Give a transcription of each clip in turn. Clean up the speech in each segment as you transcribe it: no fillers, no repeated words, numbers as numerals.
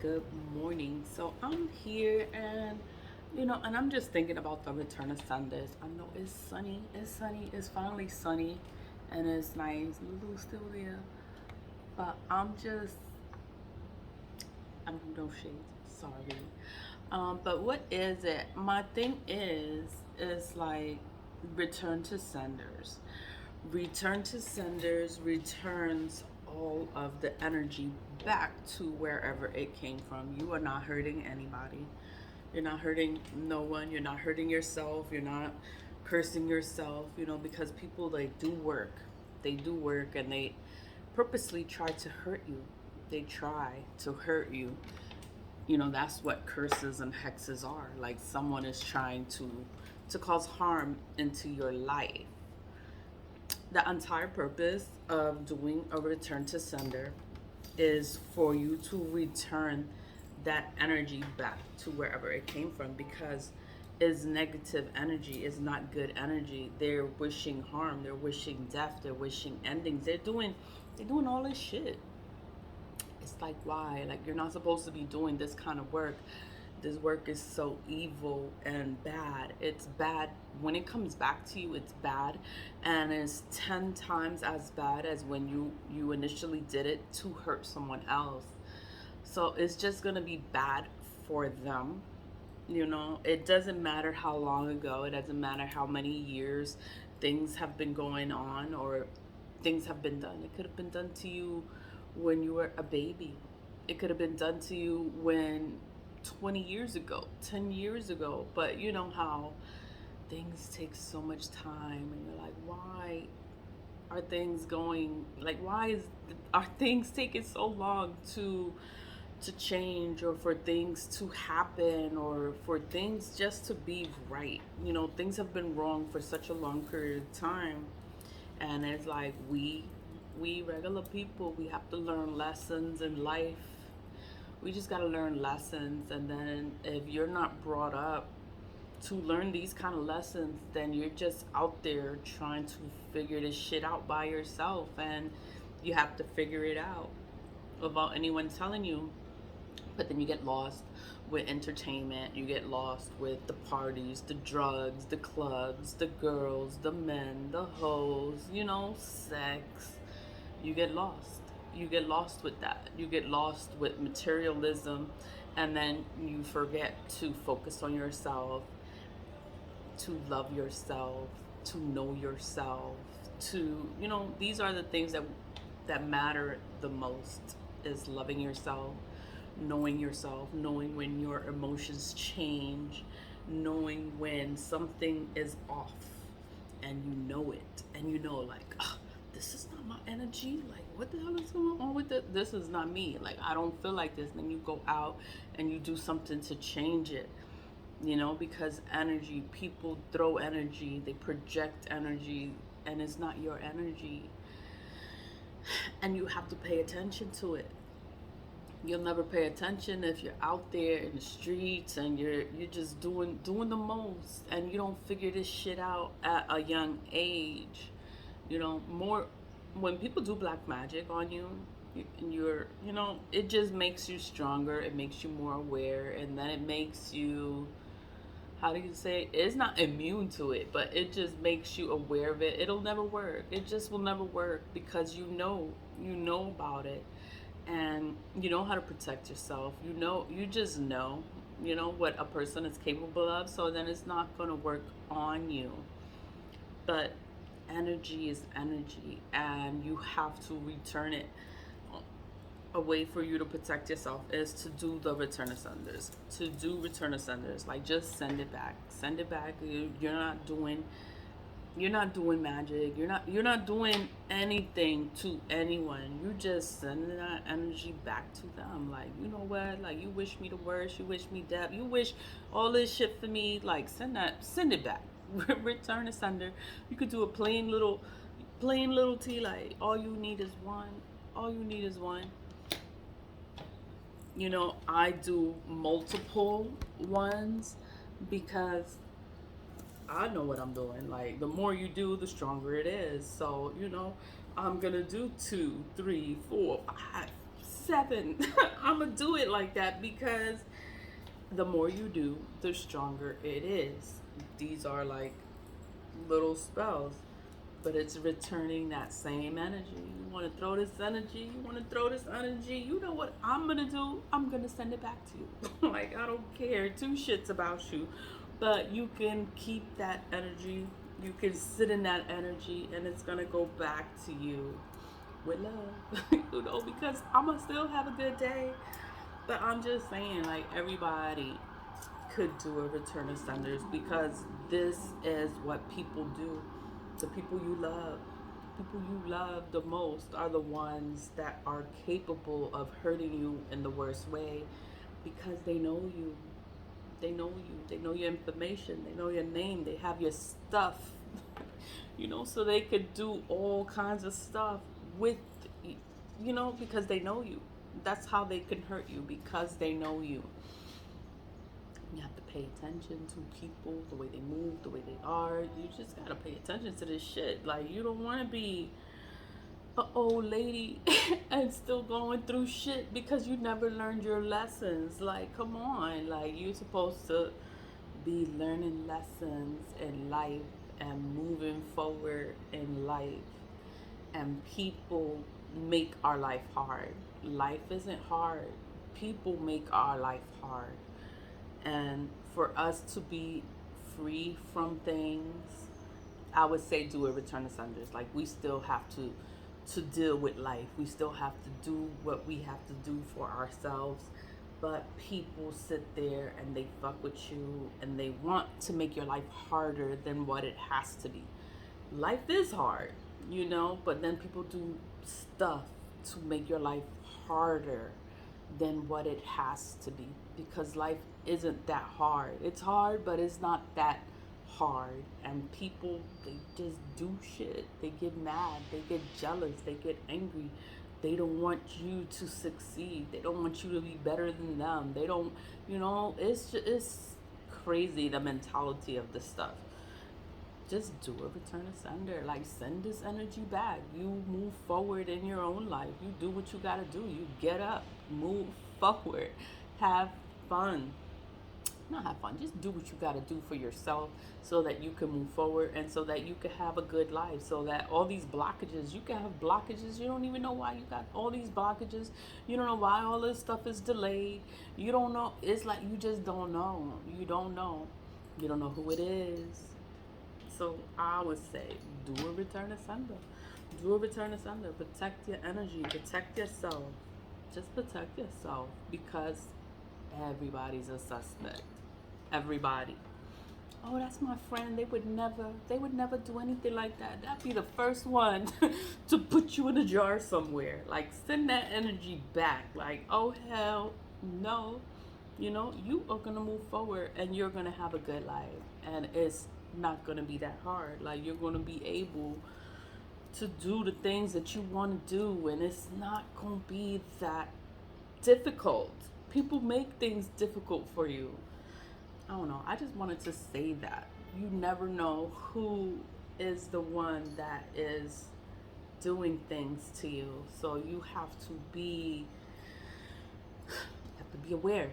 Good morning. So I'm here and I'm just thinking about the return of Sundays. I know it's sunny, it's finally sunny and it's nice. Lulu's still there. But I'm no shades, sorry. But what is it? My thing is like return to senders. Return to senders returns all of the energy back to wherever it came from. You are not hurting anybody. You're not hurting no one. You're not hurting yourself. You're not cursing yourself, because people do work. They do work and they purposely try to hurt you. They try to hurt you. That's what curses and hexes are. Like someone is trying to cause harm into your life. The entire purpose of doing a return to sender is for you to return that energy back to wherever it came from, because is negative energy, is not good energy. They're wishing harm, they're wishing death, they're wishing endings. They're doing all this shit. It's like, why? Like, you're not supposed to be doing this kind of work. This work is so evil and bad. It's bad when it comes back to you. It's bad, and it's 10 times as bad as when you initially did it to hurt someone else. So it's just going to be bad for them. It doesn't matter how long ago, it doesn't matter how many years things have been going on or things have been done. It could have been done to you when you were a baby. It could have been done to you when 20 years ago, 10 years ago. But you know how things take so much time, and you're like, why are things going, like, are things taking so long to change, or for things to happen, or for things just to be right? Things have been wrong for such a long period of time, and it's like we regular people, we have to learn lessons in life. We just got to learn lessons, and then if you're not brought up to learn these kind of lessons, then you're just out there trying to figure this shit out by yourself, and you have to figure it out without anyone telling you. But then you get lost with entertainment, you get lost with the parties, the drugs, the clubs, the girls, the men, the hoes, sex. You get lost. You get lost with that. You get lost with materialism, and then you forget to focus on yourself, to love yourself, to know yourself, these are the things that matter the most, is loving yourself, knowing when your emotions change, knowing when something is off, and you know it, and like, this is not my energy. Like, what the hell is going on with it? This is not me. Like, I don't feel like this. Then you go out and you do something to change it. Because energy, people throw energy, they project energy, and it's not your energy. And you have to pay attention to it. You'll never pay attention if you're out there in the streets and you're just doing the most, and you don't figure this shit out at a young age. More when people do black magic on you, and it just makes you stronger. It makes you more aware, and then it makes you, how do you say, it's not immune to it, but it just makes you aware of it. It'll never work. It just will never work, because you know about it, and you know how to protect yourself. You just know what a person is capable of, so then it's not going to work on you. But energy is energy, and you have to return it. A way for you to protect yourself is to do the return of senders. To do return of senders, like, just send it back. Send it back. You're not doing magic. You're not doing anything to anyone. You just sending that energy back to them. Like, you know what? Like, you wish me the worst. You wish me death. You wish all this shit for me. Like, send it back. Return to sender. You could do a plain little tea. Like, all you need is one. All you need is one. I do multiple ones, because I know what I'm doing. Like, the more you do, the stronger it is. So, I'm gonna do 2, 3, 4, 5, 7. I'm gonna do it like that because the more you do, the stronger it is. These are like little spells, but it's returning that same energy. You want to throw this energy, you want to throw this energy, you know what I'm going to do? I'm going to send it back to you. Like, I don't care two shits about you, but you can keep that energy, you can sit in that energy, and it's going to go back to you with love. You know, because I'm going to still have a good day. But I'm just saying, like, everybody could do a return of senders because this is what people do. The people you love, people you love the most are the ones that are capable of hurting you in the worst way because they know you. They know you. They know your information. They know your name. They have your stuff. You know, so they could do all kinds of stuff with, you know, because they know you. That's how they can hurt you, because they know you. You have to pay attention to people, the way they move, the way they are. You just gotta pay attention to this shit. Like, you don't want to be an old lady and still going through shit because you never learned your lessons. Like, come on. Like, you're supposed to be learning lessons in life and moving forward in life. And people make our life hard. Life isn't hard. People make our life hard. And for us to be free from things, I would say do a return of senders. Like, we still have to deal with life. We still have to do what we have to do for ourselves. But people sit there and they fuck with you and they want to make your life harder than what it has to be. Life is hard, you know, but then people do stuff to make your life harder than what it has to be, because life isn't that hard. It's hard, but it's not that hard. And people, they just do shit. They get mad, they get jealous, they get angry. They don't want you to succeed. They don't want you to be better than them. They don't, you know, it's crazy, the mentality of this stuff. Just do a return of sender. Like, send this energy back. You move forward in your own life. You do what you gotta do. You get up, move forward, have fun. Not have fun, just do what you gotta do for yourself so that you can move forward and so that you can have a good life. So that all these blockages, you can have blockages, you don't even know why you got all these blockages. You don't know why all this stuff is delayed. You don't know. It's like you just don't know. You don't know. You don't know who it is. So I would say, do a return of sender. Do a return of sender. Protect your energy. Protect yourself. Just protect yourself, because everybody's a suspect. Everybody. Oh, that's my friend. They would never do anything like that. That'd be the first one to put you in a jar somewhere. Like, send that energy back. Like, oh hell no. You know, you are gonna move forward and you're gonna have a good life. And it's not gonna be that hard. Like, you're gonna be able to do the things that you want to do, and it's not gonna be that difficult. People make things difficult for you. I don't know. I just wanted to say that. You never know who is the one that is doing things to you. So you have to be aware.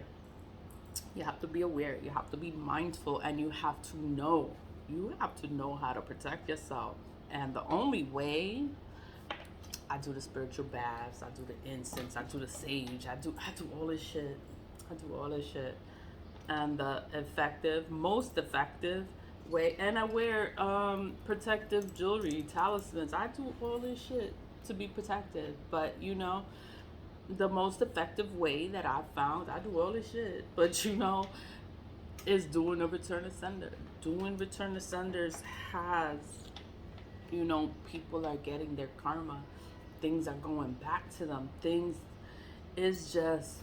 You have to be aware. You have to be mindful, and you have to know. You have to know how to protect yourself. And the only way, I do the spiritual baths, I do the incense, I do the sage, I do all this shit. I do all this shit. And the most effective way, and I wear protective jewelry, talismans. I do all this shit to be protected. But you know, the most effective way that I've found, I do all this shit, but you know, is doing a return of sender. Doing return of senders has, you know, people are getting their karma. Things are going back to them. Things is just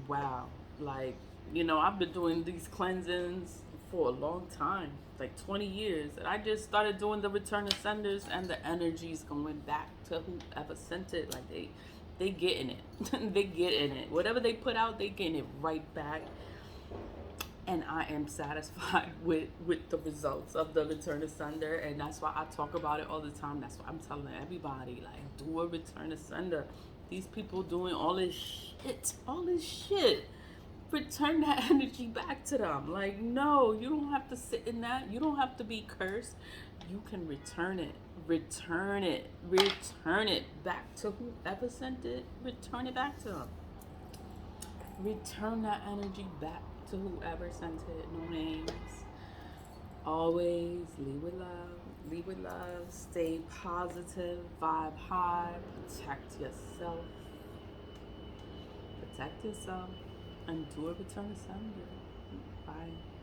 wow. Like, you know, I've been doing these cleansings for a long time, like 20 years. And I just started doing the return of senders, and the energy's going back to whoever sent it. Like, they getting it. They getting it. Whatever they put out, they getting it right back. And I am satisfied with the results of the return of sender, and that's why I talk about it all the time. That's why I'm telling everybody, like, do a return of sender. These people doing all this shit, all this shit. Return that energy back to them. Like, no, you don't have to sit in that. You don't have to be cursed. You can return it. Return it. Return it back to whoever sent it. Return it back to them. Return that energy back to whoever sent it. No names. Always lead with love. Lead with love. Stay positive. Vibe high. Protect yourself. Protect yourself. And do a return to sender. Bye.